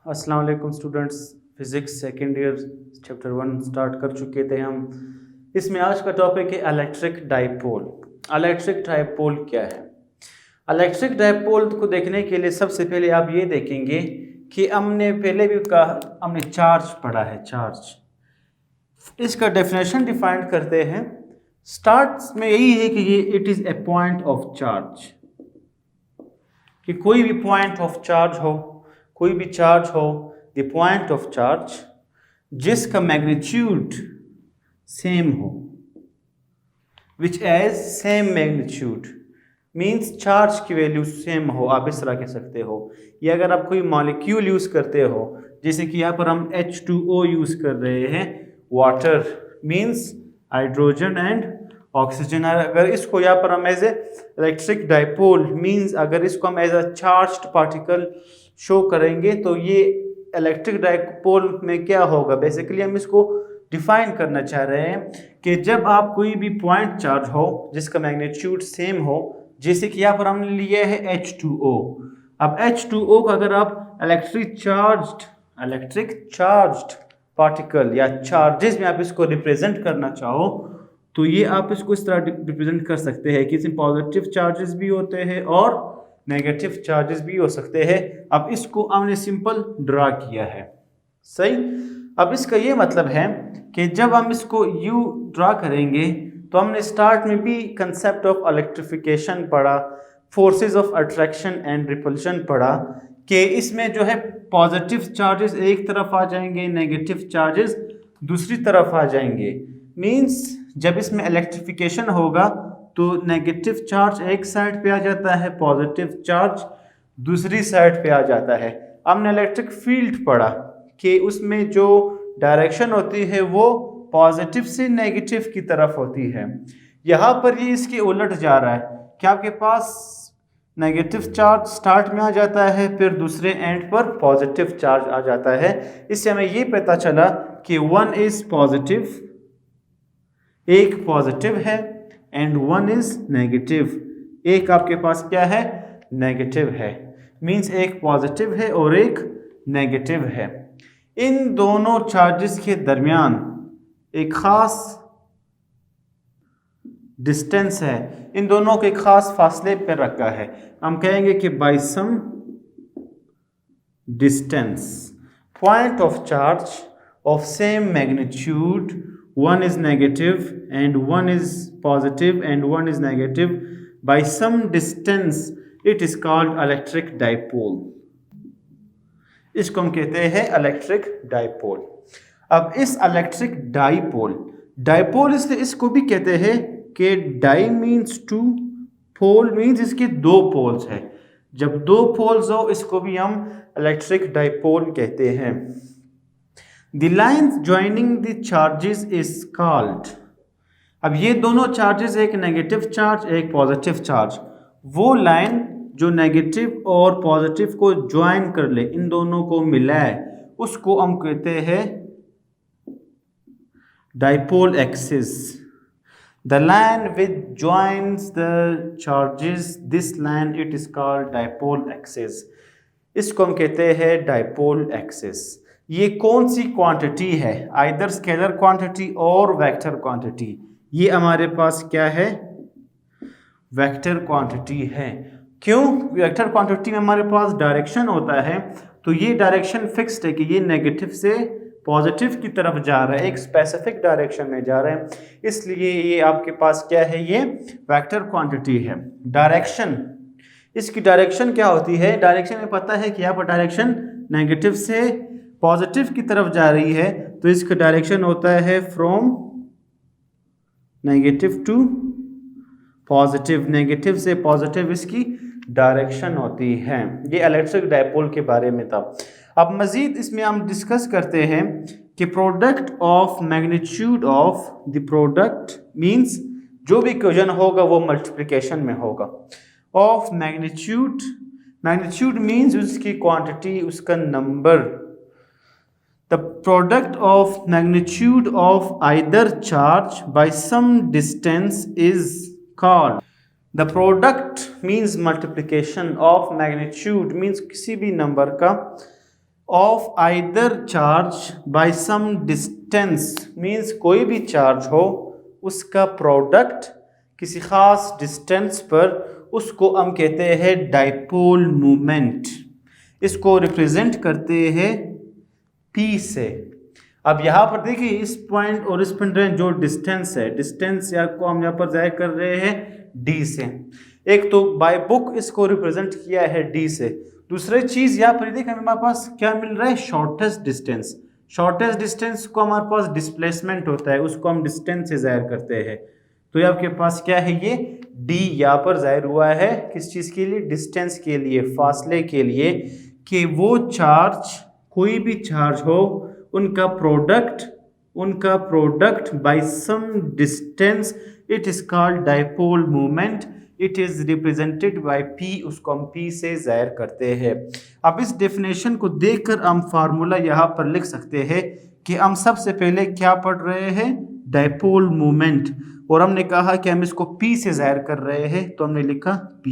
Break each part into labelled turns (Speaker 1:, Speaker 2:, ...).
Speaker 1: अस्सलाम वालेकुम students. Physics second year chapter 1 start कर चुके थे हम। इसमें आज का टॉपिक है इलेक्ट्रिक डाइपोल। इलेक्ट्रिक डाइपोल क्या है? इलेक्ट्रिक डाइपोल को देखने के लिए सबसे पहले आप ये देखेंगे कि हमने पहले भी कहा, हमने चार्ज पढ़ा है। चार्ज, इसका डेफिनेशन डिफाइन करते हैं। स्टार्ट में यही है कि ये it is a point of charge, कि कोई भी पॉइंट ऑफ चार्ज हो, कोई भी चार्ज हो, द पॉइंट ऑफ चार्ज जिसका मैग्नीट्यूड सेम हो, which as same magnitude means charge की वैल्यू सेम हो। आप इस तरह कह सकते हो। या अगर आप कोई मॉलिक्यूल यूज़ करते हो, जैसे कि यहाँ पर हम H2O यूज़ कर रहे हैं, water means hydrogen and oxygen. अगर इसको यहाँ पर हम as a electric dipole means अगर इसको हम as a charged particle show करेंगे तो ये इलेक्ट्रिक डाइपोल में क्या होगा। बेसिकली हम इसको डिफाइन करना चाह रहे हैं कि जब आप कोई भी पॉइंट चार्ज हो जिसका मैग्नीट्यूड सेम हो, जैसे कि यहाँ पर हमने लिया है H2O। अब H2O का अगर आप इलेक्ट्रिक चार्ज्ड पार्टिकल या चार्जेस में आप इसको रिप्रेजेंट करना चाहो तो ये आप इसको इस तरह रिप्रेजेंट कर सकते हैं कि इसमें पॉजिटिव चार्जेस भी होते हैं और नेगेटिव चार्जेस भी हो सकते हैं। अब इसको हमने सिंपल ड्रा किया है, सही। अब इसका ये मतलब है कि जब हम इसको यू ड्रा करेंगे तो हमने स्टार्ट में भी कंसेप्ट ऑफ इलेक्ट्रिफिकेशन पढ़ा, forces of attraction and repulsion पढ़ा, कि इसमें जो है पॉजिटिव चार्जेस एक तरफ आ जाएंगे, नेगेटिव चार्जेस दूसरी तरफ आ जाएंगे। मीन्स जब इसमें इलेक्ट्रिफिकेशन होगा तो नेगेटिव चार्ज एक साइड पे आ जाता है, पॉजिटिव चार्ज दूसरी साइड पे आ जाता है। हमने इलेक्ट्रिक फील्ड पढ़ा कि उसमें जो डायरेक्शन होती है वो पॉजिटिव से नेगेटिव की तरफ होती है। यहाँ पर ये इसके उलट जा रहा है कि आपके पास नेगेटिव चार्ज स्टार्ट में आ जाता है, फिर दूसरे एंड पर पॉजिटिव चार्ज आ जाता है। इससे हमें ये पता चला कि वन इज पॉजिटिव, एक पॉजिटिव है, एंड वन इज नेगेटिव, एक आपके पास क्या है, नेगेटिव है। मीन्स एक पॉजिटिव है और एक नेगेटिव है। इन दोनों चार्जेस के दरमियान एक खास डिस्टेंस है, इन दोनों के खास फासले पर रखा है। हम कहेंगे कि by some distance point of charge of same magnitude, one is negative and one is positive and one is negative, by some distance it is called electric dipole। इसको हम कहते हैं इलेक्ट्रिक डाइपोल। अब इस इलेक्ट्रिक डाइपोल इसलिए इसको भी कहते हैं कि di means two, pole means इसके दो पोल्स हैं। जब दो पोल्स हो इसको भी हम इलेक्ट्रिक डाइपोल कहते हैं। The lines joining the charges is called, अब ये दोनों चार्जेस, एक नेगेटिव चार्ज एक पॉजिटिव चार्ज, वो लाइन जो नेगेटिव और पॉजिटिव को ज्वाइन कर ले, इन दोनों को मिलाए, उसको हम कहते हैं dipole axis. The line which joins the charges, this line it is called dipole axis। इसको हम कहते हैं डाइपोल एक्सिस। ये कौन सी क्वांटिटी है? आइदर स्केलर क्वांटिटी और वेक्टर क्वांटिटी। ये हमारे पास क्या है? वेक्टर क्वांटिटी है। क्यों? वेक्टर क्वांटिटी में हमारे पास डायरेक्शन होता है, तो ये डायरेक्शन फिक्स्ड है कि ये नेगेटिव से पॉजिटिव की तरफ जा रहा है, एक स्पेसिफिक डायरेक्शन में जा रहा है, इसलिए ये आपके पास क्या है, ये वेक्टर क्वांटिटी है। डायरेक्शन, इसकी डायरेक्शन क्या होती है? डायरेक्शन में पता है कि यहाँ पर डायरेक्शन नेगेटिव से पॉजिटिव की तरफ जा रही है, तो इसका डायरेक्शन होता है from negative to positive, negative से पॉजिटिव इसकी डायरेक्शन होती है। ये इलेक्ट्रिक डाइपोल के बारे में था। अब मजीद इसमें हम डिस्कस करते हैं कि product of magnitude of the product means जो भी इक्वेशन होगा वो मल्टीप्लिकेशन में होगा। ऑफ मैग्नीट्यूड, मैग्नीट्यूड मींस उसकी क्वांटिटी, उसका number. The product of magnitude of either charge by some distance is called, the product means multiplication of magnitude means किसी भी नंबर का of either charge by some distance means कोई भी charge हो उसका product किसी खास डिस्टेंस पर, उसको हम कहते हैं डाइपोल मोमेंट। इसको रिप्रेजेंट करते हैं P से। अब यहाँ पर देखिए इस पॉइंट और इस पॉइंट जो डिस्टेंस है, डिस्टेंस या को हम यहाँ पर जाहिर कर रहे हैं D से। एक तो बाय बुक इसको रिप्रेजेंट किया है D से। दूसरी चीज यहाँ पर देखिए हमारे पास क्या मिल रहा है, शॉर्टेस्ट डिस्टेंस। शॉर्टेस्ट डिस्टेंस को हमारे पास डिस्प्लेसमेंट होता है, उसको हम डिस्टेंस से जाहिर करते हैं। तो ये आपके पास क्या है, ये D यहाँ पर जाहिर हुआ है किस चीज के लिए, डिस्टेंस के लिए, फासले के लिए, कि वो चार्ज कोई भी चार्ज हो उनका product by some distance it is called dipole moment. It is represented by P, उसको हम P से जाहिर करते हैं। अब इस डेफिनेशन को देखकर हम फार्मूला यहाँ पर लिख सकते हैं कि हम सबसे पहले क्या पढ़ रहे हैं, डाइपोल मोमेंट, और हमने कहा कि हम इसको P से जाहिर कर रहे हैं, तो हमने लिखा P।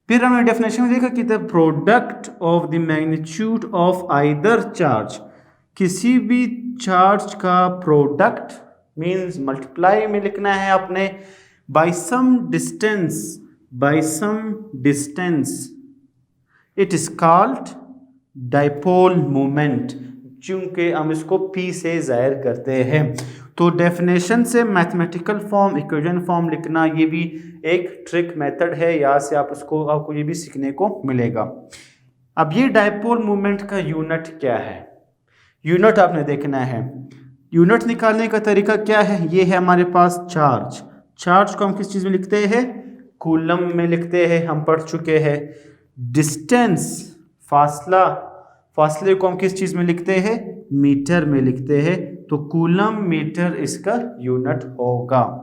Speaker 1: फिर हमने डेफिनेशन में देखा कि the product of the magnitude of either charge, किसी भी चार्ज का प्रोडक्ट मींस मल्टीप्लाई में लिखना है आपने, by some distance it is called dipole moment, चूंकि हम इसको P से जाहिर करते हैं। तो डेफिनेशन से मैथमेटिकल फॉर्म, इक्वेशन फॉर्म लिखना ये भी एक ट्रिक मेथड है, यहाँ से आपको ये भी सीखने को मिलेगा। अब ये डाइपोल मोमेंट का यूनिट क्या है, यूनिट आपने देखना है। यूनिट निकालने का तरीका क्या है, ये है हमारे पास चार्ज को हम किस चीज़ में लिखते हैं, कूलम में लिखते हैं, हम पढ़ चुके हैं। डिस्टेंस, फासले को हम किस चीज़ में लिखते हैं, मीटर में लिखते हैं, तो कूलम मीटर इसका यूनिट होगा।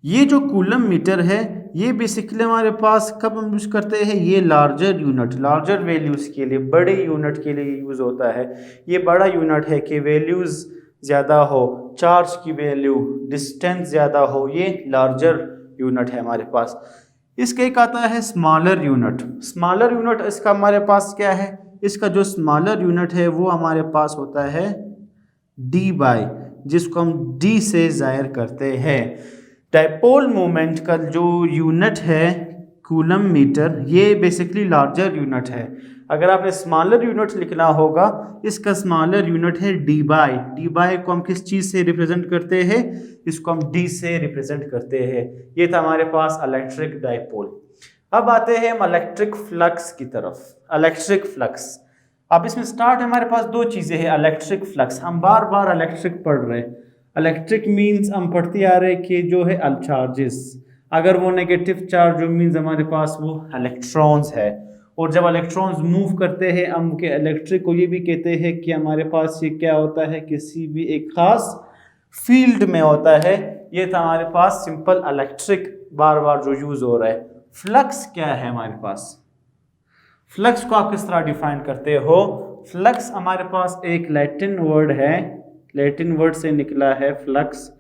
Speaker 1: ये जो कूलम मीटर है ये बेसिकली हमारे पास कब हम यूज़ करते हैं, ये लार्जर वैल्यूज़ के लिए, बड़े यूनिट के लिए यूज़ होता है। ये बड़ा यूनिट है कि वैल्यूज़ ज़्यादा हो, चार्ज की वैल्यू, डिस्टेंस ज़्यादा हो, ये लार्जर यूनिट है हमारे पास। इसका एक आता है स्मॉलर यूनिट इसका हमारे पास क्या है, इसका जो स्मॉलर यूनिट है वो हमारे पास होता है D बाय, जिसको हम D से जाहिर करते हैं। डाइपोल मोमेंट का जो यूनिट है कूलम मीटर, ये बेसिकली लार्जर यूनिट है। अगर आपने स्मॉलर यूनिट लिखना होगा, इसका स्मॉलर यूनिट है D बाय को हम किस चीज़ से रिप्रेजेंट करते हैं, इसको हम D से रिप्रेजेंट करते हैं। ये था हमारे पास इलेक्ट्रिक डाइपोल। अब आते हैं हम इलेक्ट्रिक फ्लक्स की तरफ। इलेक्ट्रिक फ्लक्स, अब इसमें स्टार्ट हमारे पास दो चीज़ें हैं, इलेक्ट्रिक फ्लक्स। हम बार बार इलेक्ट्रिक पढ़ रहे हैं। इलेक्ट्रिक मीन्स हम पढ़ते आ रहे हैं कि जो है चार्जेस, अगर वो नेगेटिव चार्ज जो मीन्स हमारे पास वो इलेक्ट्रॉन्स है, और जब इलेक्ट्रॉन्स मूव करते हैं हम के इलेक्ट्रिक को ये भी कहते हैं कि हमारे पास ये क्या होता है, किसी भी एक खास फील्ड में होता है। ये था हमारे पास सिंपल इलेक्ट्रिक बार बार जो यूज़ हो रहा है। फ्लक्स क्या है हमारे पास, फ्लक्स को आप किस तरह डिफाइन करते हो। फ्लक्स हमारे पास एक लैटिन वर्ड है, लैटिन वर्ड से निकला है फ्लक्स।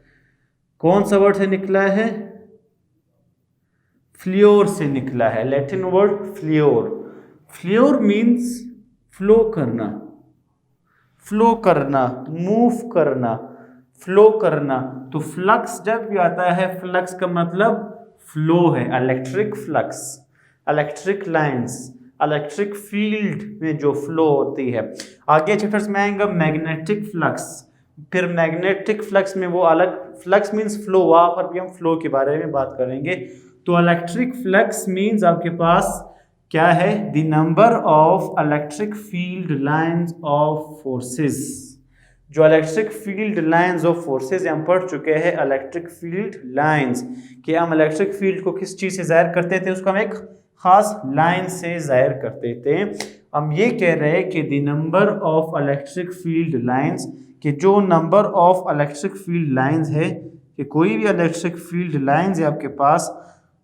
Speaker 1: कौन सा वर्ड से निकला है, फ्लियोर से निकला है, लैटिन वर्ड फ्लियोर मीन्स फ्लो करना, मूव करना, फ्लो करना। तो फ्लक्स जब भी आता है, फ्लक्स का मतलब फ्लो है। Electric flux, electric lines, electric field में जो फ्लो होती है। आगे चैप्टर्स में आएंगे मैग्नेटिक फ्लक्स, फिर मैग्नेटिक फ्लक्स में वो अलग, फ्लक्स मीन्स फ्लो, वहाँ पर भी हम फ्लो के बारे में बात करेंगे। तो इलेक्ट्रिक फ्लक्स मीन्स आपके पास क्या है, the number of electric field lines of forces. जो electric field lines of forces हम पढ़ चुके हैं, इलेक्ट्रिक फील्ड लाइंस, कि हम इलेक्ट्रिक फील्ड को किस चीज़ से जाहिर करते थे, उसको हम एक खास लाइन से जाहिर करते थे। हम ये कह रहे हैं कि the number of electric field lines, कि जो number of electric field lines है, कि कोई भी इलेक्ट्रिक फील्ड लाइंस है आपके पास,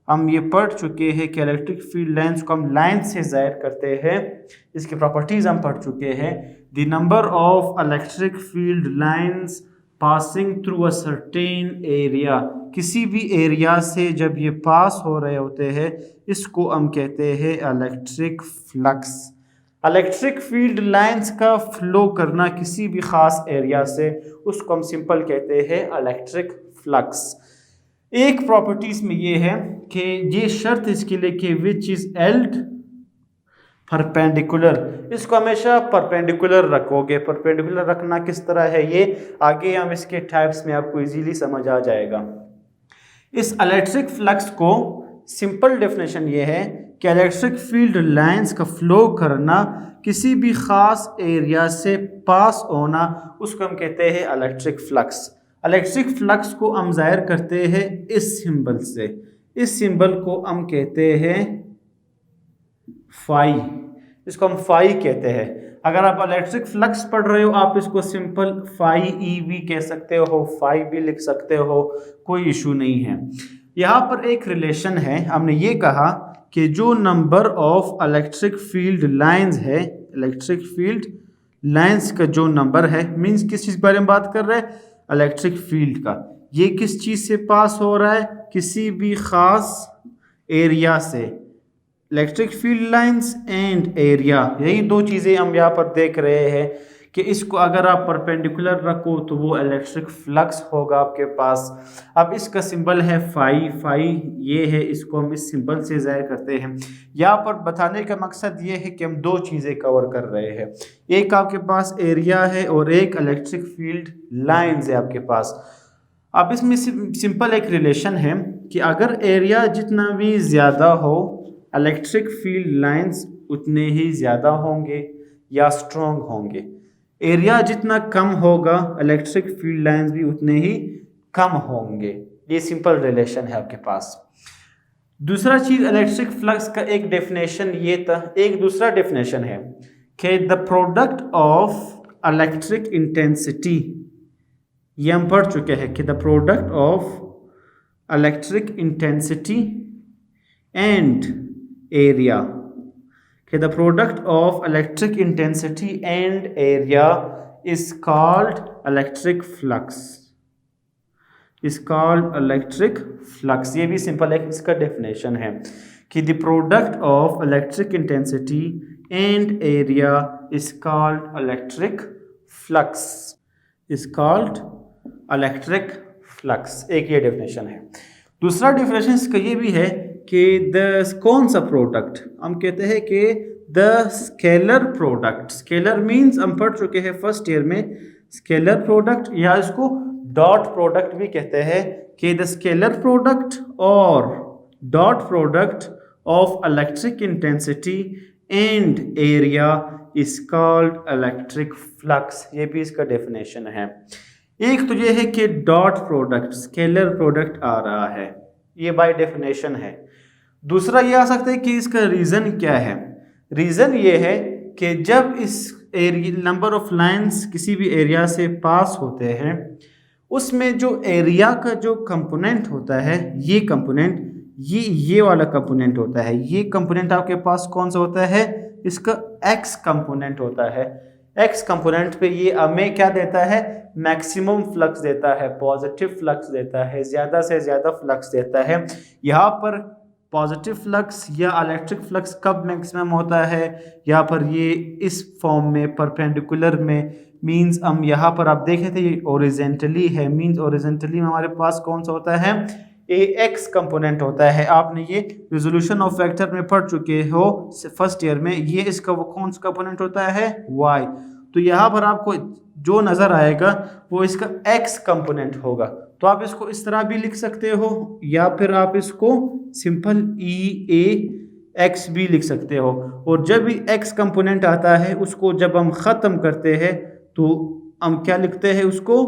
Speaker 1: हम ये पढ़ चुके हैं कि इलेक्ट्रिक फील्ड लाइंस को हम लाइन से जाहिर करते हैं, इसकी प्रॉपर्टीज हम पढ़ चुके हैं। The number of electric field lines passing through a certain area, किसी भी एरिया से जब ये पास हो रहे होते हैं, इसको हम कहते हैं electric flux. Electric field lines का फ्लो करना किसी भी खास एरिया से, उसको हम सिंपल कहते हैं इलेक्ट्रिक फ्लक्स। एक प्रॉपर्टीज में ये है कि ये शर्त इसके लिए कि विच इज एल्ड परपेंडिकुलर, इसको हमेशा परपेंडिकुलर रखोगे। परपेंडिकुलर रखना किस तरह है ये आगे हम इसके टाइप्स में आपको इजीली समझ आ जाएगा। इस इलेक्ट्रिक फ्लक्स को सिंपल डेफिनेशन ये है कि इलेक्ट्रिक फील्ड लाइंस का फ्लो करना, किसी भी खास एरिया से पास होना, उसको हम कहते हैं इलेक्ट्रिक फ्लक्स। इलेक्ट्रिक फ्लक्स को हम जाहिर करते हैं इस सिंबल से, इस सिंबल को हम कहते हैं फाई, इसको हम फाई कहते हैं। अगर आप इलेक्ट्रिक फ्लक्स पढ़ रहे हो आप इसको सिंपल फाई ई भी कह सकते हो, फाई भी लिख सकते हो, कोई इशू नहीं है। यहाँ पर एक रिलेशन है, हमने ये कहा कि जो number of electric field lines है, इलेक्ट्रिक फील्ड लाइंस का जो नंबर है, मींस किस चीज़ के बारे में बात कर रहे हैं, इलेक्ट्रिक फील्ड का। ये किस चीज़ से पास हो रहा है, किसी भी खास एरिया से। Electric field lines and area, यही दो चीज़ें हम यहाँ पर देख रहे हैं कि इसको अगर आप परपेंडिकुलर रखो तो वो इलेक्ट्रिक फ्लक्स होगा आपके पास। अब इसका सिंबल है फाई, फाई ये है, इसको हम इस सिंबल से ज़ाहिर करते हैं। यहाँ पर बताने का मकसद ये है कि हम दो चीज़ें कवर कर रहे हैं, एक आपके पास एरिया है और एक इलेक्ट्रिक फील्ड लाइंस है आपके पास। अब इसमें सिंपल एक रिलेशन है कि अगर एरिया जितना भी ज़्यादा हो, इलेक्ट्रिक फील्ड लाइंस उतने ही ज़्यादा होंगे या स्ट्रॉन्ग होंगे। एरिया जितना कम होगा इलेक्ट्रिक फील्ड लाइंस भी उतने ही कम होंगे। ये सिंपल रिलेशन है आपके पास। दूसरा चीज़ इलेक्ट्रिक फ्लक्स का एक डेफिनेशन ये था, एक दूसरा डेफिनेशन है कि the product of electric intensity, ये हम पढ़ चुके हैं कि the product of electric intensity and area, okay, the product of electric intensity and area is called electric flux, is called electric flux। ये भी सिंपल है, इसका डेफिनेशन है कि the product of electric intensity and area is called electric flux, is called electric flux। एक ये definition है। दूसरा डेफिनेशन इसका ये भी है कि द कौन सा प्रोडक्ट, हम कहते हैं कि the scalar product. Scalar means हम पढ़ चुके हैं फर्स्ट ईयर में, स्केलर प्रोडक्ट या इसको डॉट प्रोडक्ट भी कहते हैं कि द स्केलर प्रोडक्ट और dot product of electric intensity and area is called electric flux. ये भी इसका डेफिनेशन है। एक तो ये है कि डॉट प्रोडक्ट, स्केलर प्रोडक्ट आ रहा है, ये बाय डेफिनेशन है। दूसरा ये आ सकता है कि इसका रीज़न क्या है। रीज़न ये है कि जब इस एरिया नंबर ऑफ लाइंस किसी भी एरिया से पास होते हैं, उसमें जो एरिया का जो कंपोनेंट होता है, ये कंपोनेंट ये वाला कंपोनेंट होता है। ये कंपोनेंट आपके पास कौन सा होता है, इसका एक्स कंपोनेंट होता है। एक्स कंपोनेंट पे ये हमें क्या देता है, मैक्सिमम फ्लक्स देता है, पॉजिटिव फ्लक्स देता है, ज़्यादा से ज़्यादा फ्लक्स देता है। यहाँ पर पॉजिटिव फ्लक्स या इलेक्ट्रिक फ्लक्स कब मैक्सिमम होता है, यहाँ पर ये इस फॉर्म में परपेंडिकुलर में, मींस हम यहाँ पर आप देखे थे ये ओरिजेंटली है, मींस ओरिजेंटली में हमारे पास कौन सा होता है, ए एक्स कंपोनेंट होता है। आपने ये रिजोल्यूशन ऑफ वेक्टर में पढ़ चुके हो फर्स्ट ईयर में, ये इसका वो कौन सा कंपोनेंट होता है, वाई। तो यहाँ पर आपको जो नज़र आएगा वो इसका एक्स कंपोनेंट होगा। तो आप इसको इस तरह भी लिख सकते हो या फिर आप इसको सिंपल ई ए एक्स भी लिख सकते हो। और जब भी एक्स कंपोनेंट आता है उसको जब हम ख़त्म करते हैं तो हम क्या लिखते हैं, उसको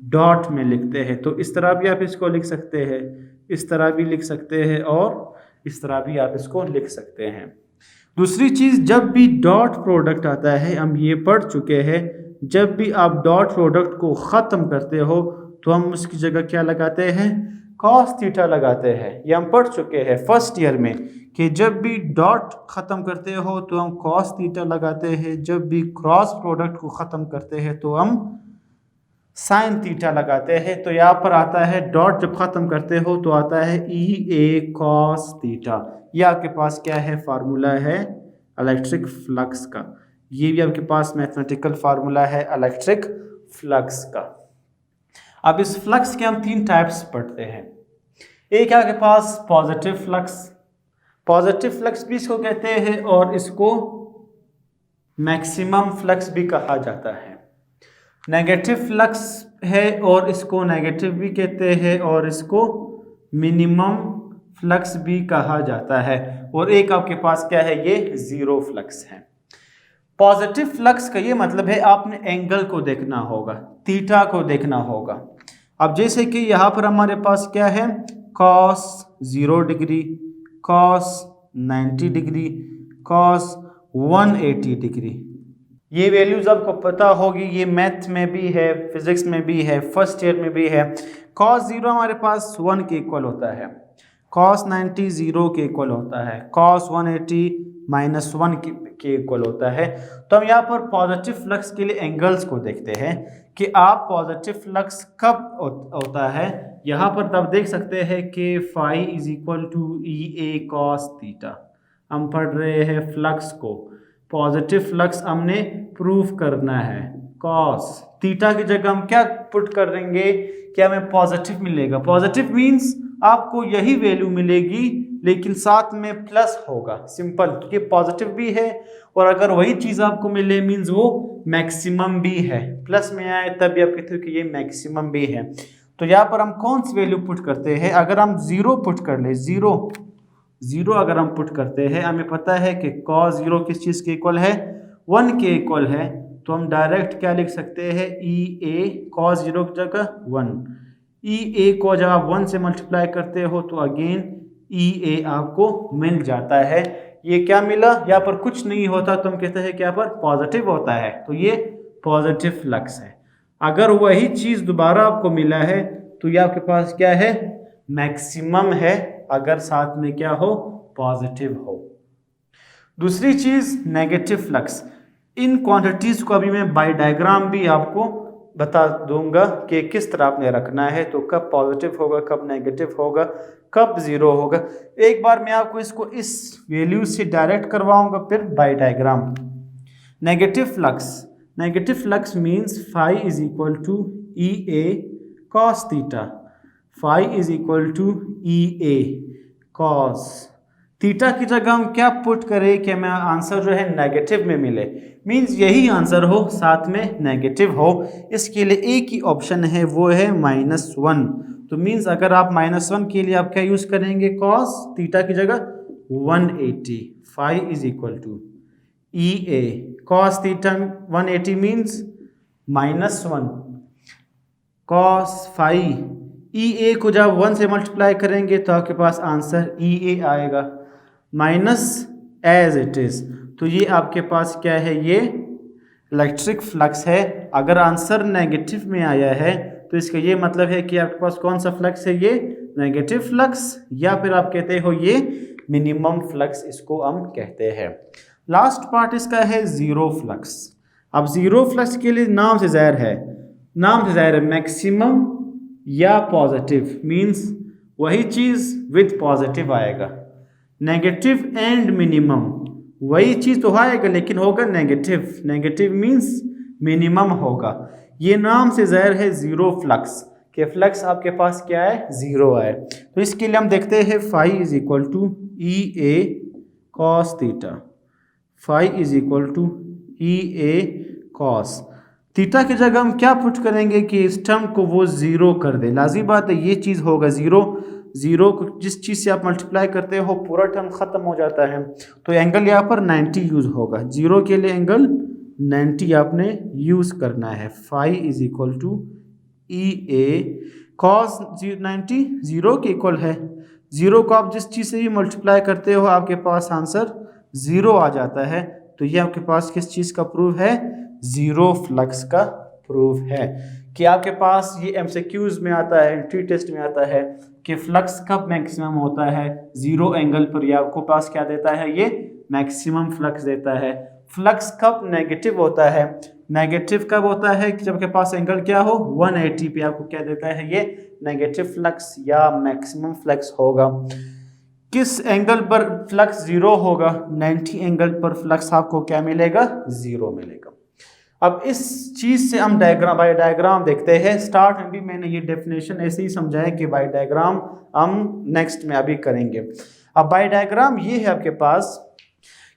Speaker 1: डॉट में लिखते हैं। तो इस तरह भी आप इसको लिख सकते हैं, इस तरह भी लिख सकते हैं और इस तरह भी आप इसको लिख सकते हैं। दूसरी चीज़, जब भी डॉट प्रोडक्ट आता है, हम ये पढ़ चुके हैं, जब भी आप डॉट प्रोडक्ट को ख़त्म करते हो तो हम उसकी जगह क्या लगाते हैं, कॉस थीटा लगाते हैं। ये हम पढ़ चुके हैं फर्स्ट ईयर में कि जब भी डॉट ख़त्म करते हो तो हम कॉस थीटा लगाते हैं, जब भी क्रॉस प्रोडक्ट को ख़त्म करते हैं तो हम साइन थीटा लगाते हैं। तो यहाँ पर आता है डॉट जब ख़त्म करते हो तो आता है ई ए कॉस थीटा। ये आपके पास क्या है, फार्मूला है इलेक्ट्रिक फ्लक्स का। ये भी आपके पास मैथमेटिकल फार्मूला है इलेक्ट्रिक फ्लक्स का। अब इस फ्लक्स के हम 3 टाइप्स पढ़ते हैं। एक है आपके पास पॉजिटिव फ्लक्स, पॉजिटिव फ्लक्स भी इसको कहते हैं और इसको मैक्सिमम फ्लक्स भी कहा जाता है। नेगेटिव फ्लक्स है और इसको नेगेटिव भी कहते हैं और इसको मिनिमम फ्लक्स भी कहा जाता है। और एक आपके पास क्या है, ये जीरो फ्लक्स है। पॉजिटिव फ्लक्स का ये मतलब है आपने एंगल को देखना होगा, थीटा को देखना होगा। अब जैसे कि यहाँ पर हमारे पास क्या है, cos 0 degree, cos 90 degree, cos 180 degree. ये वैल्यूज आपको पता होगी, ये मैथ में भी है, फिजिक्स में भी है, फर्स्ट ईयर में भी है। cos 0 हमारे पास 1 के इक्वल होता है, cos 90 0 के इक्वल होता है, cos 180 -1 के इक्वल होता है। तो हम यहाँ पर पॉजिटिव फ्लक्स के लिए एंगल्स को देखते हैं कि आप पॉजिटिव फ्लक्स कब होता है। यहाँ पर तब देख सकते हैं कि phi is equal to EA cos theta. हम पढ़ रहे हैं फ्लक्स को, पॉजिटिव फ्लक्स हमने प्रूव करना है। cos थीटा की जगह हम क्या पुट कर देंगे कि हमें पॉजिटिव मिलेगा। पॉजिटिव मीन्स आपको यही वैल्यू मिलेगी लेकिन साथ में प्लस होगा, सिंपल। ये पॉजिटिव भी है और अगर वही चीज आपको मिले मीन्स वो मैक्सिमम भी है, प्लस में आए तब भी आप कहते हो कि ये मैक्सिमम भी है। तो यहाँ पर हम कौन सी वैल्यू पुट करते हैं, अगर हम 0 पुट कर ले, 0 अगर हम पुट करते हैं, हमें पता है कि cos 0 किस चीज के इक्वल है, 1 के इक्वल है। तो हम डायरेक्ट क्या लिख सकते हैं, EA cos 0 की जगह 1। EA को जब आप 1 से मल्टीप्लाई करते हो तो अगेन EA आपको मिल जाता है। ये क्या मिला, यहाँ पर कुछ नहीं होता तो हम कहते हैं कि यहाँ पर पॉजिटिव होता है, तो ये पॉजिटिव फ्लक्स है। अगर वही चीज दोबारा आपको मिला है तो ये आपके पास क्या है, मैक्सिमम है, अगर साथ में क्या हो, पॉजिटिव हो। दूसरी चीज नेगेटिव फ्लक्स। इन क्वांटिटीज को अभी मैं बाय डायग्राम भी आपको बता दूंगा कि किस तरह आपने रखना है, तो कब पॉजिटिव होगा, कब नेगेटिव होगा, कब 0 होगा। एक बार मैं आपको इसको इस वैल्यू से डायरेक्ट करवाऊंगा, फिर by diagram. Negative flux means phi is equal to EA cos theta. Phi is equal to EA cos theta की जगह हम क्या पुट करें कि हमें आंसर जो है नेगेटिव में मिले, मींस यही आंसर हो साथ में नेगेटिव हो। इसके लिए एक ही ऑप्शन है, वो है -1। तो मींस अगर आप -1 के लिए आप क्या यूज करेंगे, cos थीटा की जगह 180। Phi is equal to EA cos theta 180 means -1 cos phi. EA को जब 1 से मल्टीप्लाई करेंगे तो आपके पास आंसर EA आएगा, माइनस एज इट इज। तो ये आपके पास क्या है, ये इलेक्ट्रिक फ्लक्स है। अगर आंसर नेगेटिव में आया है तो इसका ये मतलब है कि आपके पास कौन सा फ्लक्स है, ये नेगेटिव फ्लक्स, या फिर आप कहते हो ये मिनिमम फ्लक्स, इसको हम कहते हैं। लास्ट पार्ट इसका है जीरो फ्लक्स। अब जीरो फ्लक्स के लिए नाम से जाहिर है मैक्सिमम या पॉजिटिव, मींस वही चीज विद पॉजिटिव आएगा। नेगेटिव एंड मिनिमम वही चीज तो आएगा लेकिन होगा नेगेटिव मींस मिनिमम होगा। ये नाम से जाहिर है जीरो फ्लक्स, के फ्लक्स आपके पास क्या है, 0 है। तो इसके लिए हम देखते हैं phi is equal to EA cos theta. Phi is equal to EA cos theta की जगह हम क्या पुट करेंगे कि इस टर्म को वो 0 कर दे। लाजिम बात है, ये चीज़ होगा 0 को जिस चीज़ से आप मल्टीप्लाई करते हो पूरा टर्म ख़त्म हो जाता है। तो एंगल यहाँ पर 90 यूज़ होगा, 0 के लिए एंगल 90 आपने यूज़ करना है। Phi is equal to EA cos 90 0 के इक्वल है। 0 को आप जिस चीज़ से भी मल्टीप्लाई करते हो आपके पास आंसर 0 आ जाता है। तो ये आपके पास किस चीज़ का प्रूफ है, जीरो फ्लक्स का प्रूफ है। कि आपके पास ये MCQs में आता है, एंट्री टेस्ट में आता है कि फ्लक्स कब मैक्सिमम होता है, 0 एंगल पर। ये आपको पास क्या देता है, ये मैक्सिमम फ्लक्स देता है। फ्लक्स कब नेगेटिव होता है, नेगेटिव कब होता है कि जब के पास एंगल क्या हो 180 पे, आपको क्या देता है, ये नेगेटिव फ्लक्स या मैक्सिमम फ्लक्स होगा। किस एंगल पर फ्लक्स जीरो होगा? 90 एंगल पर फ्लक्स आपको क्या मिलेगा? जीरो मिलेगा। अब इस चीज से हम डायग्राम बाय डायग्राम देखते हैं। स्टार्ट में भी मैंने ये डेफिनेशन ऐसे ही समझाया कि बाय डायग्राम हम नेक्स्ट में अभी करेंगे। अब बाय डायग्राम ये है आपके पास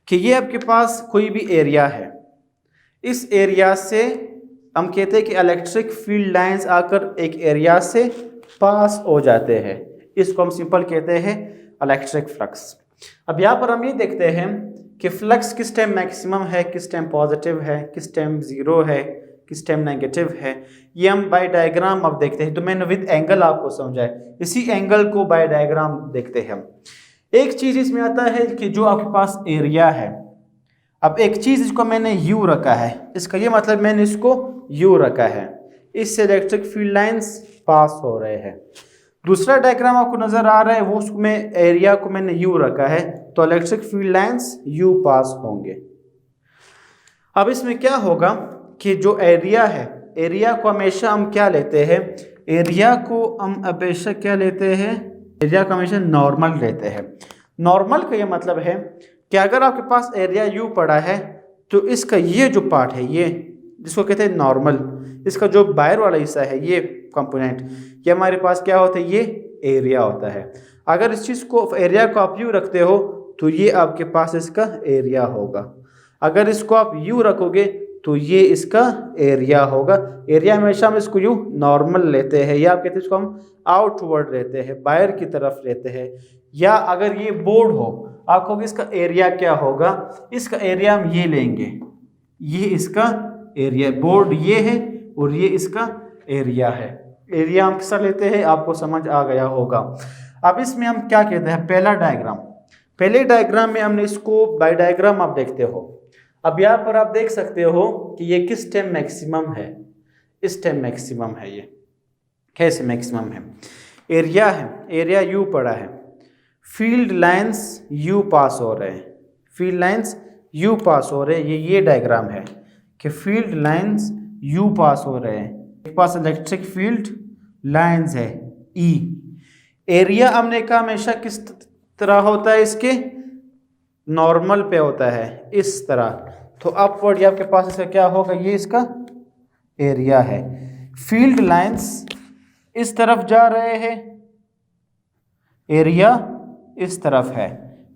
Speaker 1: कि ये आपके पास कोई भी एरिया है, इस एरिया से हम कहते हैं कि इलेक्ट्रिक फील्ड लाइंस आकर एक एरिया से पास हो जाते हैं, इसको हम सिंपल कहते हैं इलेक्ट्रिक फ्लक्स। अब यहाँ पर हम ये देखते हैं कि फ्लक्स किस टाइम मैक्सिमम है, किस टाइम पॉजिटिव है, किस टाइम जीरो है, किस टाइम नेगेटिव है, ये हम बाय डायग्राम अब देखते हैं। तो मैंने विद एंगल आपको समझाया, इसी एंगल को बाय डायग्राम देखते हैं हम। एक चीज इसमें आता है कि जो आपके पास एरिया है, अब एक चीज इसको मैंने यू रखा है, इसका ये मतलब मैंने इसको यू रखा है, इससे इलेक्ट्रिक फील्ड लाइंस पास हो रहे हैं। दूसरा डायग्राम आपको नजर आ रहा है, वो उसमें एरिया को मैंने यू रखा है, तो electric field lines you pass होंगे। अब इसमें क्या होगा कि जो एरिया है, एरिया को हमेशा हम क्या लेते हैं, एरिया को हम हमेशा क्या लेते हैं, एरिया को हमेशा नॉर्मल लेते हैं। नॉर्मल का ये मतलब है कि अगर आपके पास एरिया यू पड़ा है तो इसका ये जो पार्ट है, ये जिसको कहते हैं नॉर्मल, इसका जो बाहर वाला हिस्सा है, ये कंपोनेंट, ये हमारे पास क्या होता है, ये एरिया होता है। अगर इस चीज़ को एरिया को आप यू रखते हो तो ये आपके पास इसका एरिया होगा। अगर इसको आप यू रखोगे तो ये इसका एरिया होगा। एरिया हमेशा हम इसको यू नॉर्मल लेते हैं, या आप कहते हैं इसको हम आउटवर्ड लेते हैं, बाहर की तरफ लेते हैं। या अगर ये बोर्ड हो, आप कहोगे इसका एरिया क्या होगा, इसका एरिया हम ये लेंगे, ये इसका एरिया, बोर्ड ये है और ये इसका एरिया है। एरिया हम किसका लेते हैं, आपको समझ आ गया होगा। अब इसमें हम क्या कहते हैं, पहला डायग्राम, पहले डायग्राम में हमने इसको बाय डायग्राम आप देखते हो। अब यहाँ पर आप देख सकते हो कि ये किस टाइम मैक्सिमम है, इस टाइम मैक्सिमम है। ये कैसे मैक्सिमम है, एरिया है, एरिया यू पड़ा है, फील्ड लाइंस यू पास हो रहे हैं, फील्ड लाइंस यू पास हो रहे हैं। ये डायग्राम है कि फील्ड लाइंस यू पास हो रहे हैं, एक पास इलेक्ट्रिक फील्ड लाइंस है ई। एरिया हमने कहा हमेशा किस तरह होता है, इसके नॉर्मल पे होता है, इस तरह। तो अपवर्ड ये आपके पास इसका क्या होगा, ये इसका एरिया है। फील्ड लाइंस इस तरफ जा रहे हैं, एरिया इस तरफ है।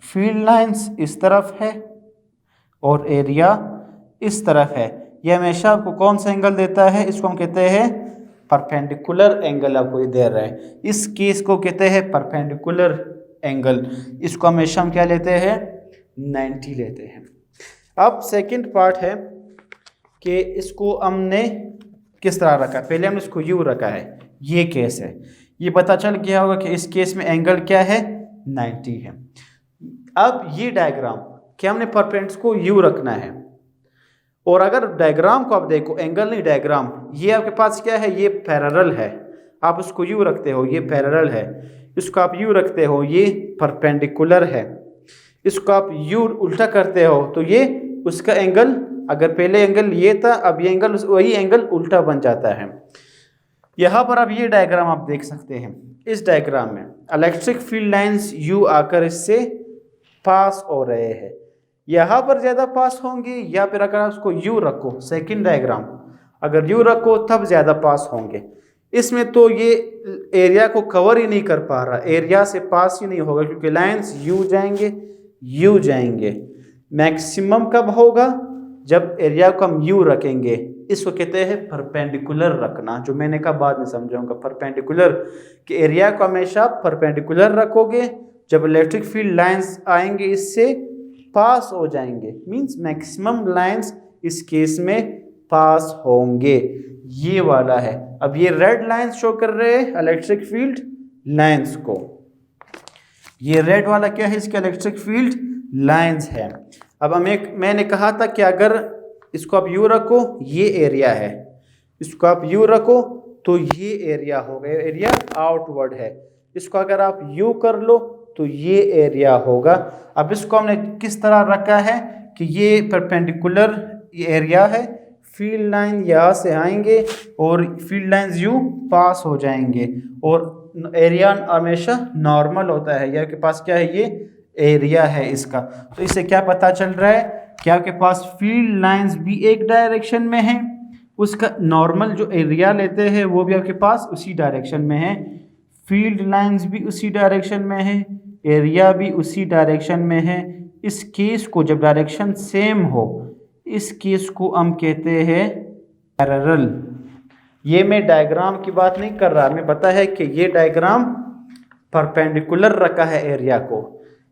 Speaker 1: फील्ड लाइंस इस तरफ है और एरिया इस तरफ है। ये हमेशा आपको कौन सा एंगल देता है, इसको हम कहते हैं परपेंडिकुलर एंगल, आपको ये दे रहा है। इस केस को कहते हैं परपेंडिकुलर एंगल, इसको हमेशा हम क्या लेते हैं, 90 लेते हैं। अब सेकंड पार्ट है कि इसको हमने किस तरह रखा, पहले हमने इसको यू रखा है, ये केस है, ये पता चल गया होगा कि इस केस में एंगल क्या है, 90 है। अब ये डायग्राम क्या हमने परपेंडिकुलर को यू रखना है, और अगर डायग्राम को आप देखो, एंगल नहीं डायग्राम, ये आपके पास क्या है, ये पैरेलल है, आप उसको यू रखते हो, ये पैरेलल है, इसको आप यू रखते हो, ये परपेंडिकुलर है, इसको आप यू उल्टा करते हो तो ये उसका एंगल, अगर पहले एंगल ये था, अब ये एंगल, वही एंगल उल्टा बन जाता है। यहाँ पर अब ये डायग्राम आप देख सकते हैं, इस डायग्राम में इलेक्ट्रिक फील्ड लाइंस यू आकर इससे पास हो रहे हैं, यहाँ पर ज़्यादा पास होंगे, या फिर अगर आप उसको यू रखो, सेकंड डायग्राम अगर यू रखो तब ज़्यादा पास होंगे। इसमें तो ये एरिया को कवर ही नहीं कर पा रहा, एरिया से पास ही नहीं होगा, क्योंकि लाइंस यू जाएंगे, यू जाएंगे। मैक्सिमम कब होगा, जब एरिया को हम यू रखेंगे, इसको कहते हैं परपेंडिकुलर रखना, जो मैंने कहा बाद में समझाऊंगा। परपेंडिकुलर कि एरिया को हमेशा परपेंडिकुलर रखोगे, जब इलेक्ट्रिक फील्ड लाइंस आएंगे इससे पास हो जाएंगे, मींस मैक्सिमम लाइंस इस केस में पास होंगे, ये वाला है। अब ये रेड लाइंस शो कर रहे हैं इलेक्ट्रिक फील्ड लाइंस को, ये रेड वाला क्या है, इसका इलेक्ट्रिक फील्ड लाइंस है। अब मैंने कहा था कि अगर इसको आप यू रखो, ये एरिया है, इसको आप यू रखो तो ये एरिया होगा, एरिया आउटवर्ड है। इसको अगर आप यू कर लो तो ये एरिया होगा। अब इसको हमने किस तरह रखा है कि ये परपेंडिकुलर एरिया है, फील्ड लाइन यहाँ से आएंगे और फील्ड लाइंस यू पास हो जाएंगे, और एरिया हमेशा नॉर्मल होता है, या आपके पास क्या है, ये एरिया है इसका। तो इससे क्या पता चल रहा है कि आपके पास फील्ड लाइंस भी एक डायरेक्शन में है, उसका नॉर्मल जो एरिया लेते हैं वो भी आपके पास उसी डायरेक्शन में है, फील्ड लाइंस भी उसी डायरेक्शन में है, एरिया भी उसी डायरेक्शन में है। इस केस को जब डायरेक्शन सेम हो, इस केस को हम कहते हैं पैरेलल। ये मैं डायग्राम की बात नहीं कर रहा, हमें पता है कि ये डायग्राम परपेंडिकुलर रखा है एरिया को,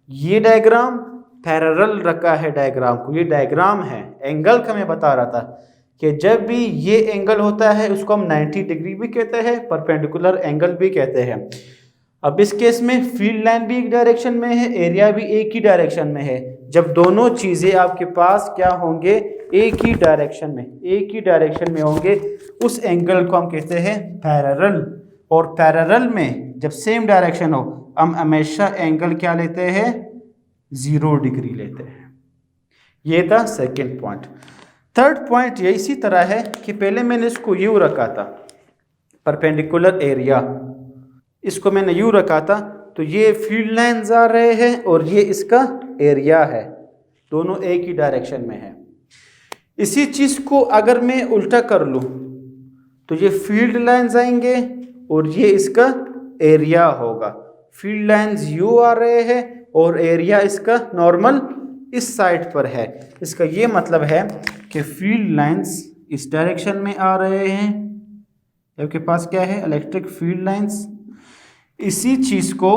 Speaker 1: ये डायग्राम पैरेलल रखा है डायग्राम को। ये डायग्राम है, एंगल का मैं बता रहा था कि जब भी ये एंगल होता है उसको हम 90 डिग्री भी कहते हैं, परपेंडिकुलर एंगल भी कहते हैं। अब इस केस में फील्ड लाइन भी एक डायरेक्शन में है, एरिया भी एक ही डायरेक्शन में है। जब दोनों चीज़ें आपके पास क्या होंगे, एक ही डायरेक्शन में होंगे, उस एंगल को हम कहते हैं पैरेलल। और पैरेलल में जब सेम डायरेक्शन हो, हम हमेशा एंगल क्या लेते हैं, 0 डिग्री लेते हैं। ये था सेकेंड पॉइंट। थर्ड पॉइंट ये इसी तरह है कि पहले मैंने इसको यूँ रखा था, परपेंडिकुलर एरिया, इसको मैंने यूँ रखा था, तो ये फील्ड लाइन्स आ रहे हैं और ये इसका एरिया है, दोनों एक ही डायरेक्शन में है। इसी चीज़ को अगर मैं उल्टा कर लूँ तो ये फील्ड लाइन्स आएंगे और ये इसका एरिया होगा। फील्ड लाइन्स यू आ रहे हैं और एरिया इसका नॉर्मल इस साइड पर है। इसका ये मतलब है कि फील्ड लाइन्स इस डायरेक्शन में आ रहे हैं, आपके पास क्या है, इलेक्ट्रिक फील्ड लाइन्स। इसी चीज़ को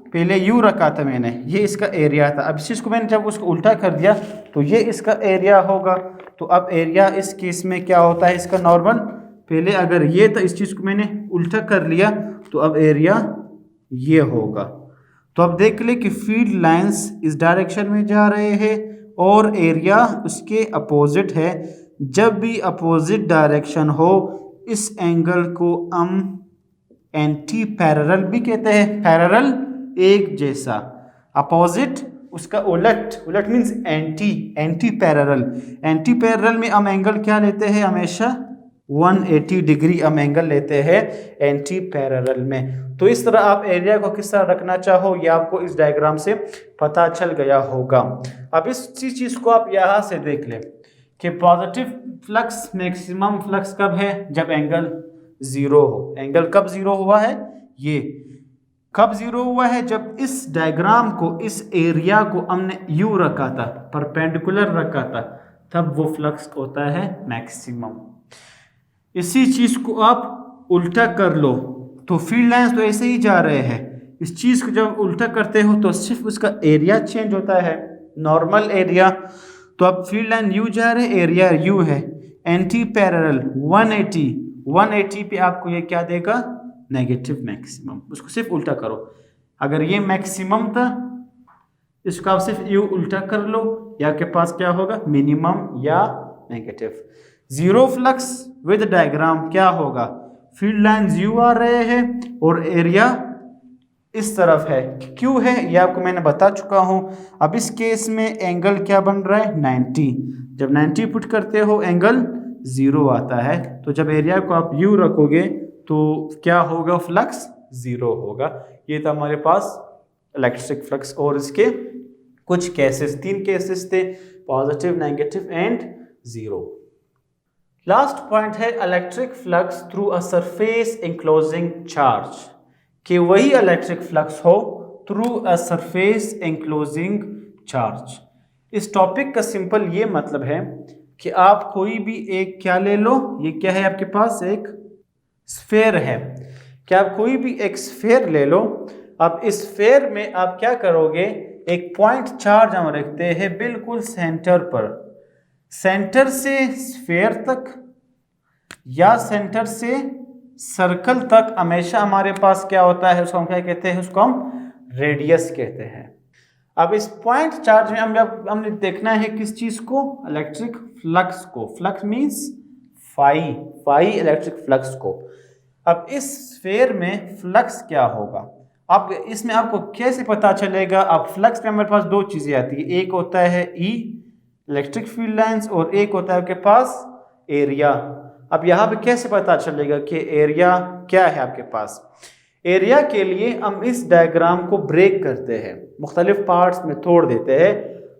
Speaker 1: पहले यू रखा था मैंने, ये इसका एरिया था। अब इस चीज़ को मैंने जब उसको उल्टा कर दिया तो ये इसका एरिया होगा। तो अब एरिया इस केस में क्या होता है, इसका नॉर्मल, पहले अगर ये था, इस चीज़ को मैंने उल्टा कर लिया तो अब एरिया ये होगा। तो अब देख ले कि फील्ड लाइंस इस डायरेक्शन में जा रहे हैं और एरिया उसके अपोजिट है। जब भी अपोजिट डायरेक्शन हो, इस एंगल को हम एंटी पैरेलल भी कहते हैं। पैरेलल एक जैसा, अपोजिट उसका उलट, उलट means anti, anti parallel. Anti parallel में हम एंगल क्या लेते हैं, हमेशा 180 डिग्री हम एंगल लेते हैं एंटी पैरेलल में। तो इस तरह आप एरिया को किस तरह रखना चाहो ये आपको इस डायग्राम से पता चल गया होगा। अब इसी चीज़ को आप यहाँ से देख लें कि पॉजिटिव फ्लक्स, मैक्सिमम फ्लक्स कब है, जब एंगल 0 हो। एंगल कब 0 हुआ है, ये कब 0 हुआ है, जब इस डायग्राम को, इस एरिया को हमने यू रखा था, परपेंडिकुलर रखा था, तब वो फ्लक्स होता है मैक्सिमम। इसी चीज़ को आप उल्टा कर लो तो फील्ड लाइंस तो ऐसे ही जा रहे हैं, इस चीज़ को जब उल्टा करते हो तो सिर्फ उसका एरिया चेंज होता है, नॉर्मल एरिया। तो अब फील्ड लाइन यू जा रहे, एरिया यू है, एंटी पैरेलल 180 पे आपको ये क्या देगा, नेगेटिव मैक्सिमम। उसको सिर्फ उल्टा करो, अगर ये मैक्सिमम था इसको आप सिर्फ यू उल्टा कर लो, या आपके पास क्या होगा, मिनिमम या नेगेटिव। 0 फ्लक्स विद डायग्राम क्या होगा, फील्ड लाइंस यू आ रहे हैं और एरिया इस तरफ है, क्यों है ये आपको मैंने बता चुका हूं। अब इस केस में एंगल क्या बन रहा है, 90। जब 90 पुट करते हो एंगल 0 आता है, तो जब एरिया को आप यू रखोगे तो क्या होगा, फ्लक्स 0 होगा। ये था हमारे पास इलेक्ट्रिक फ्लक्स, और इसके कुछ केसेस, 3 केसेस थे, positive, negative and 0। Last point है electric flux through a surface enclosing charge, कि वही इलेक्ट्रिक फ्लक्स हो through a surface enclosing charge. इस टॉपिक का सिंपल ये मतलब है कि आप कोई भी एक क्या ले लो, ये क्या है आपके पास, एक स्फेयर है, कि आप कोई भी एक स्फेयर ले लो। अब इस स्फेयर में आप क्या करोगे, एक पॉइंट चार्ज हम रखते हैं बिल्कुल सेंटर पर, सेंटर से स्फेयर तक या सेंटर से सर्कल तक हमेशा हमारे पास क्या होता है, उसको हम क्या कहते हैं, उसको हम रेडियस कहते हैं। अब इस पॉइंट चार्ज में हमने देखना है किस चीज को, इलेक्ट्रिक फ्लक्स को। Flux means phi electric flux को। अब इस स्फेयर में फ्लक्स क्या होगा, अब इसमें आपको कैसे पता चलेगा। अब फ्लक्स में हमारे पास 2 चीजें आती है, एक होता है ई इलेक्ट्रिक फील्ड लाइंस और एक होता है आपके पास एरिया। अब यहाँ पे कैसे पता चलेगा कि एरिया क्या है आपके पास, एरिया के लिए हम इस डायग्राम को ब्रेक करते हैं, मुख्तलिफ पार्ट्स में तोड़ देते हैं।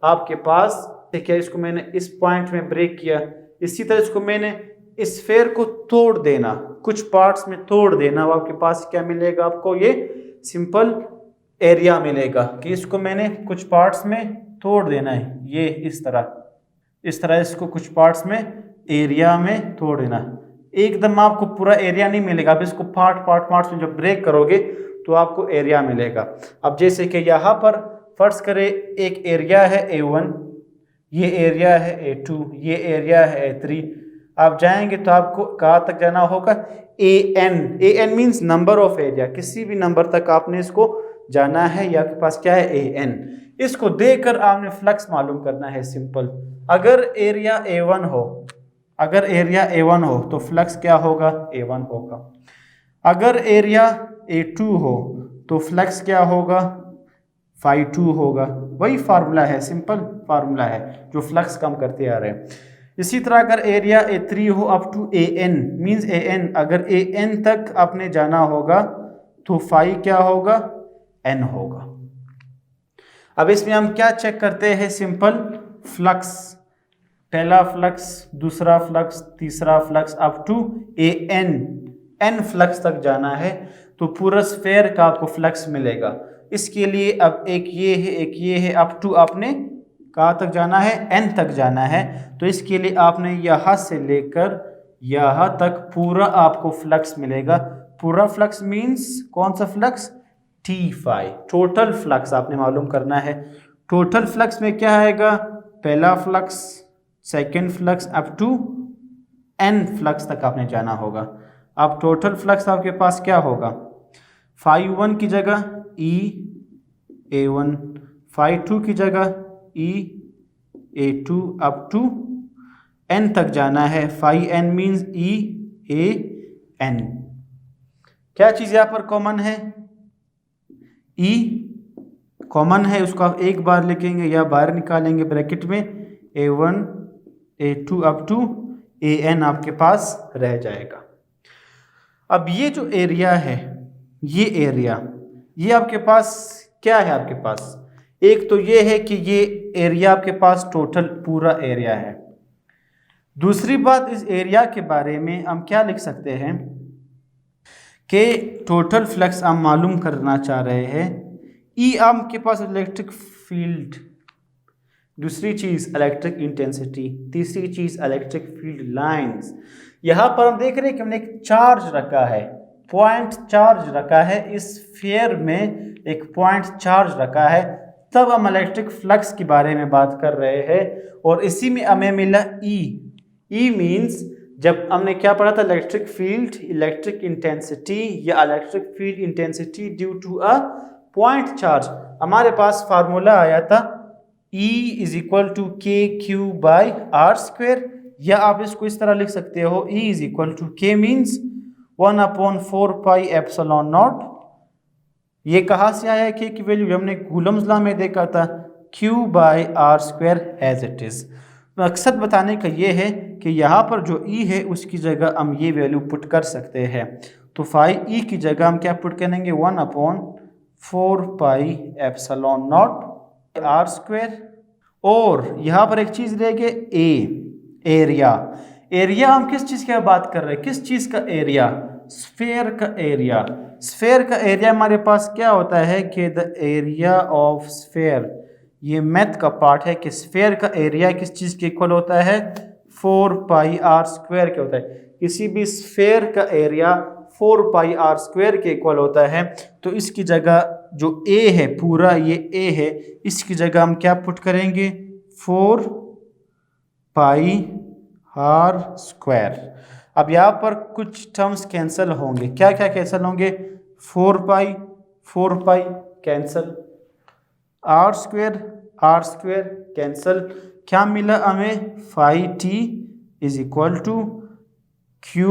Speaker 1: आपके पास देखिए, इसको मैंने इस पॉइंट में ब्रेक किया, इसी तरह इसको मैंने इस स्फीयर को तोड़ देना, कुछ पार्ट्स में तोड़ देना, आपके पास क्या मिलेगा, आपको ये सिंपल एरिया मिलेगा कि इसको मैंने कुछ पार्ट्स में तोड़ देना है। ये इस तरह इसको कुछ पार्ट्स में एरिया में तोड़ देना। एकदम आपको पूरा एरिया नहीं मिलेगा, अब इसको पार्ट्स में जब ब्रेक करोगे तो आपको एरिया मिलेगा। अब जैसे कि यहाँ पर फर्ज करें एक एरिया है A1, ये एरिया है A2, ये एरिया है A3। आप जाएंगे तो आपको कहाँ तक जाना होगा, AN means number of area, किसी भी नंबर तक आपने इसको जाना है। या आपके पास क्या है, AN। इसको देकर आपने फ्लक्स मालूम करना है सिंपल। अगर एरिया A1 हो तो फ्लक्स क्या होगा, A1 होगा। अगर एरिया A2 हो तो फ्लक्स क्या होगा, φ2 होगा। वही फार्मूला है, सिंपल फार्मूला है जो फ्लक्स कम करते आ रहे हैं। इसी तरह अगर एरिया A3 हो up to AN means AN, अगर AN तक आपने जाना होगा तो फाई क्या होगा, N होगा। अब इसमें हम क्या चेक करते हैं, सिंपल फ्लक्स, पहला फ्लक्स, दूसरा फ्लक्स, तीसरा flux up to N flux तक जाना है तो पूरा स्फीयर का आपको फ्लक्स मिलेगा। इसके लिए अब एक ये है अप टू आपने कहाँ तक जाना है, N तक जाना है। तो इसके लिए आपने यहाँ से लेकर यहाँ तक पूरा आपको फ्लक्स मिलेगा। पूरा फ्लक्स मीन्स कौन सा फ्लक्स, T5। टोटल फ्लक्स आपने मालूम करना है। टोटल फ्लक्स में क्या आएगा, पहला flux, second flux up to N flux तक आपने जाना होगा। अब टोटल फ्लक्स आपके पास क्या होगा, φ1 की जगह A1, φ2 की जगह A2 अप टू N तक जाना है। φN means EAN। क्या चीज़ यहाँ पर कॉमन है, E कॉमन है, उसको आप एक बार लिखेंगे या बाहर निकालेंगे ब्रैकेट में, A1 A2 up to AN आपके पास रह जाएगा। अब ये जो एरिया है, ये एरिया, ये आपके पास क्या है, आपके पास एक तो ये है कि ये एरिया आपके पास टोटल पूरा एरिया है। दूसरी बात, इस एरिया के बारे में हम क्या लिख सकते हैं कि टोटल फ्लक्स हम मालूम करना चाह रहे हैं। ई आपके पास इलेक्ट्रिक फील्ड, दूसरी चीज़ इलेक्ट्रिक इंटेंसिटी, तीसरी चीज़ इलेक्ट्रिक फील्ड लाइंस। यहाँ पर हम देख रहे हैं कि हमने एक चार्ज रखा है, पॉइंट चार्ज रखा है, इस स्फीयर में एक पॉइंट चार्ज रखा है, तब हम इलेक्ट्रिक फ्लक्स के बारे में बात कर रहे हैं। और इसी में हमें मिला ई मीन्स, जब हमने क्या पढ़ा था, इलेक्ट्रिक फील्ड, इलेक्ट्रिक इंटेंसिटी या electric field intensity due to a point charge. हमारे पास फार्मूला आया था E is equal to KQ/R², या आप इसको इस तरह लिख सकते हो, E is equal to K means 1/4πε0। ये कहाँ से आया K की वैल्यू, हमने कूलम्स लॉ में देखा था, Q/R² एज इट इज़। मकसद बताने का ये है कि यहाँ पर जो E है उसकी जगह हम ये वैल्यू पुट कर सकते हैं। तो फाई E की जगह हम क्या पुट करेंगे, 1/4πε0R²। और यहाँ पर एक चीज़ रहेगी एरिया। एरिया हम किस चीज़ की बात कर रहे हैं, किस चीज़ का एरिया, स्फीयर का एरिया। स्फीयर का एरिया हमारे पास क्या होता है कि द एरिया ऑफ स्फीयर, ये मैथ का पार्ट है कि स्फीयर का एरिया किस चीज़ के इक्वल होता है, 4πr² के होता है। किसी भी स्फीयर का एरिया 4πr² के इक्वल होता है। तो इसकी जगह जो A है, पूरा ये A है, इसकी जगह हम क्या पुट करेंगे, 4πr²। अब यहाँ पर कुछ टर्म्स कैंसिल होंगे, क्या क्या कैंसिल होंगे, 4π कैंसिल, r² कैंसिल। क्या मिला हमें, φt is equal to Q,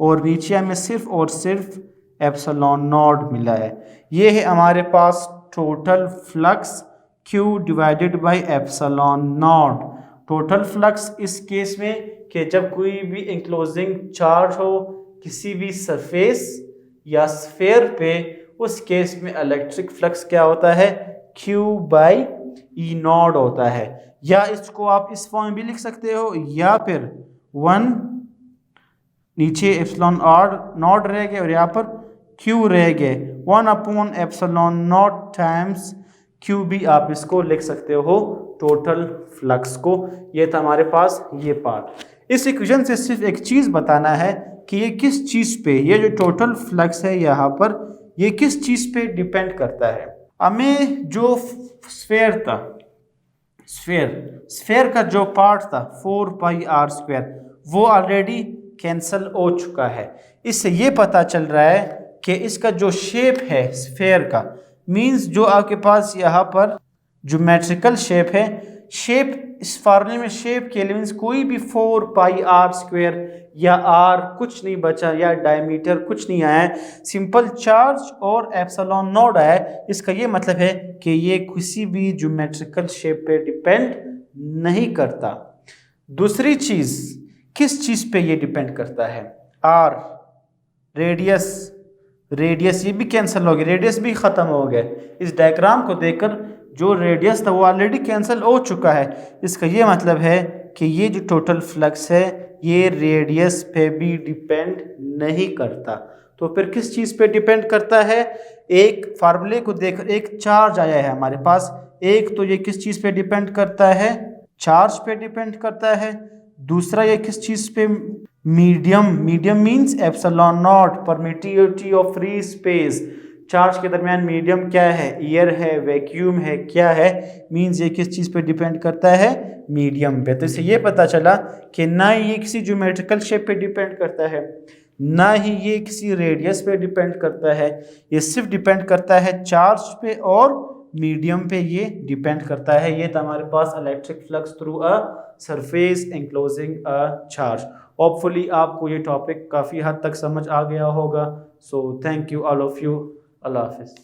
Speaker 1: और नीचे हमें सिर्फ और सिर्फ ε0 मिला है। ये है हमारे पास total flux Q divided by ε0। Total flux इस केस में कि जब कोई भी इंक्लोजिंग चार्ज हो किसी भी सरफेस या स्फेयर पे, उस केस में इलेक्ट्रिक फ्लक्स क्या होता है, Q/E0 होता है। या इसको आप इस फॉर्म में भी लिख सकते हो, या फिर 1 नीचे एप्सिलॉन आर नॉट रह गए और यहाँ पर Q रह गए, 1/ε0 टाइम्स Q भी आप इसको लिख सकते हो टोटल फ्लक्स को। ये था हमारे पास ये पार्ट। इस इक्वेशन से सिर्फ एक चीज़ बताना है कि ये किस चीज़ पे, ये जो टोटल फ्लक्स है यहाँ पर, ये किस चीज़ पे डिपेंड करता है। हमें जो स्फेयर था, स्फेयर का जो पार्ट था 4πr², वो ऑलरेडी कैंसल हो चुका है। इससे ये पता चल रहा है कि इसका जो शेप है स्फेयर का, मींस जो आपके पास यहाँ पर ज्योमेट्रिकल शेप है, शेप इस फार्मूले में शेप के एलिमेंट्स कोई भी 4πr² या r कुछ नहीं बचा, या डायमीटर कुछ नहीं आया है, सिंपल चार्ज और ε0 आया है। इसका ये मतलब है कि ये किसी भी ज्योमेट्रिकल शेप पे डिपेंड नहीं करता। दूसरी चीज, किस चीज पे ये डिपेंड करता है, r रेडियस ये भी कैंसिल हो गया, रेडियस भी खत्म हो गया। इस डायग्राम को देखकर जो रेडियस था वो ऑलरेडी कैंसिल हो चुका है। इसका ये मतलब है कि ये जो टोटल फ्लक्स है ये रेडियस पे भी डिपेंड नहीं करता। तो फिर किस चीज़ पे डिपेंड करता है, एक फार्मूले को देख, एक चार्ज आया है हमारे पास, एक तो ये किस चीज़ पे डिपेंड करता है, चार्ज पे डिपेंड करता है। दूसरा ये किस चीज़ पे, medium means ε0, permittivity of free space. Charge के दरमियान मीडियम क्या है, एयर है, वैक्यूम है, क्या है, मीन्स ये किस चीज़ पे डिपेंड करता है, मीडियम पे। तो इससे ये पता चला कि ना ये किसी ज्योमेट्रिकल शेप पे डिपेंड करता है, ना ही ये किसी रेडियस पे डिपेंड करता है, ये सिर्फ डिपेंड करता है चार्ज पे और मीडियम पे ये डिपेंड करता है। ये था हमारे पास electric flux through a surface enclosing a charge. Hopefully आपको ये टॉपिक काफ़ी हद तक समझ आ गया होगा। So thank you all of you. अल्लाह हाफिज़।